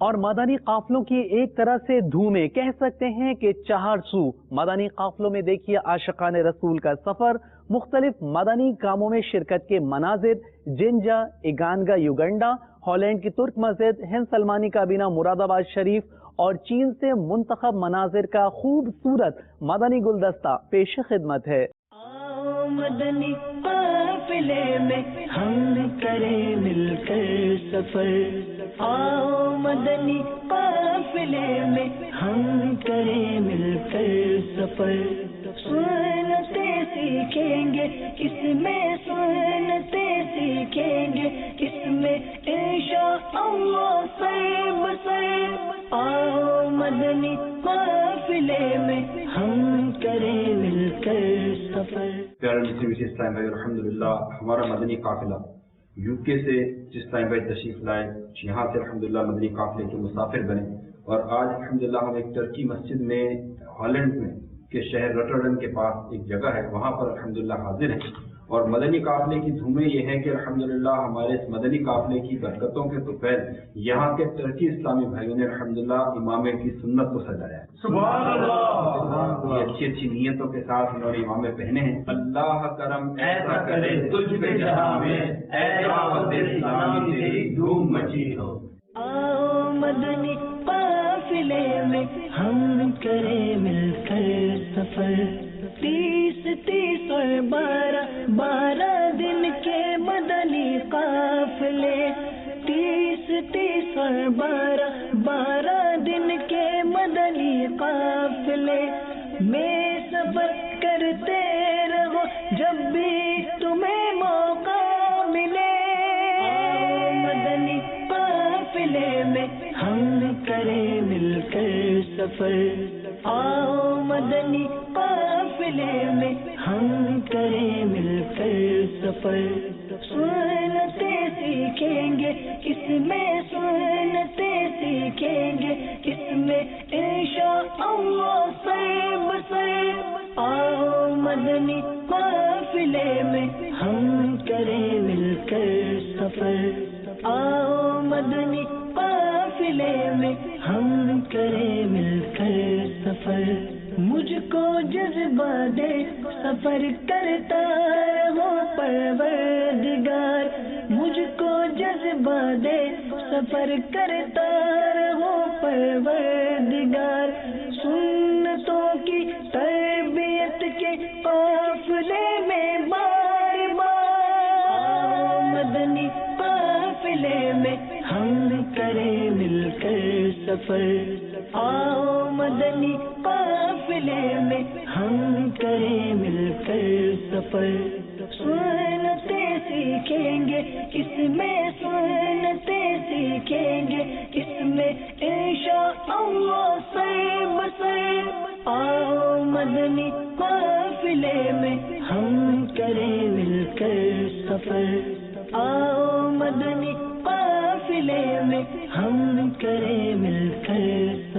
اور مدنی قافلوں کی ایک طرح سے دھومیں، کہہ سکتے ہیں کہ چہار سو مدنی قافلوں میں دیکھیے عاشقان رسول کا سفر، مختلف مدنی کاموں میں شرکت کے مناظر، جنجا، ایگانگا یوگنڈا، ہالینڈ کی ترک مسجد، ہند سلمانی کابینہ مراد آباد شریف اور چین سے منتخب مناظر کا خوبصورت مدنی گلدستہ پیش خدمت ہے۔ مدنی قافلے میں ہم کریں مل کر سفر، آؤ مدنی قافلے میں ہم کریں مل کر سفر، سنتیں سیکھیں گے اس میں، سنتیں سیکھیں گے اس میں انشاءاللہ سر بسر، آؤ مدنی قافلے میں ہم کریں مل کر سفر۔ پیارے مسلم اسلام بھائی، الحمدللہ ہمارا مدنی قافلہ یو کے سے جس ٹائم بھائی تشریف لائے، یہاں سے الحمدللہ مدنی قافلے کے مسافر بنے، اور آج الحمدللہ ہم ایک ترکی مسجد میں ہالینڈ میں کے شہر روٹرڈم کے پاس ایک جگہ ہے، وہاں پر الحمدللہ حاضر ہیں، اور مدنی قافلے کی دھومیں یہ ہے کہ الحمدللہ ہمارے اس مدنی قافلے کی برکتوں کے تو فیض یہاں کے ترکی اسلامی بھائیوں نے الحمدللہ امام کی سنت کو سجایا ہے۔ سبحان اللہ! یہ اچھی اچھی نیتوں کے ساتھ انہوں نے امام پہنے ہیں۔ اللہ کرم ایسا کرے تجھ پہ جہاں میں، اے دعوت اسلامی تیری دھوم مچی ہو۔ آؤ مدنی قافلے میں ہم کریں مل کر سفر، 30 اور 12 دن کے مدنی قافلے، 30 اور 12 دن کے مدنی قافلے میں سفر کرتے رہو جب بھی تمہیں موقع ملے، آؤ مدنی قافلے میں ہم کریں مل کر سفر، آؤ مدنی قافلے میں ہم کریں مل کر سفر، سنتیں سیکھیں گے اس میں، سنتیں سیکھیں گے اس میں انشاءاللہ سر بسر، آؤ مدنی قافلے میں ہم کریں مل کر سفر، آؤ مدنی قافلے میں ہم کریں مل کر سفر، مجھ کو جذبہ دے سفر کرتا رہو پروردگار، مجھ کو جذبہ دے سفر کرتا رہو پروردگار، سنتوں کی تربیت کے قافلے میں بار بار، مدنی قافلے میں ہم کریں مل کر سفر، آؤ مدنی قافلے میں ہم کریں مل کر سفر، سنتیں سیکھیں گے اس میں، سنتیں سیکھیں گے اس میں انشاءاللہ سر بسر، آؤ مدنی قافلے میں ہم کریں مل کر سفر، آؤ مدنی قافلے میں ہم کریں مل کر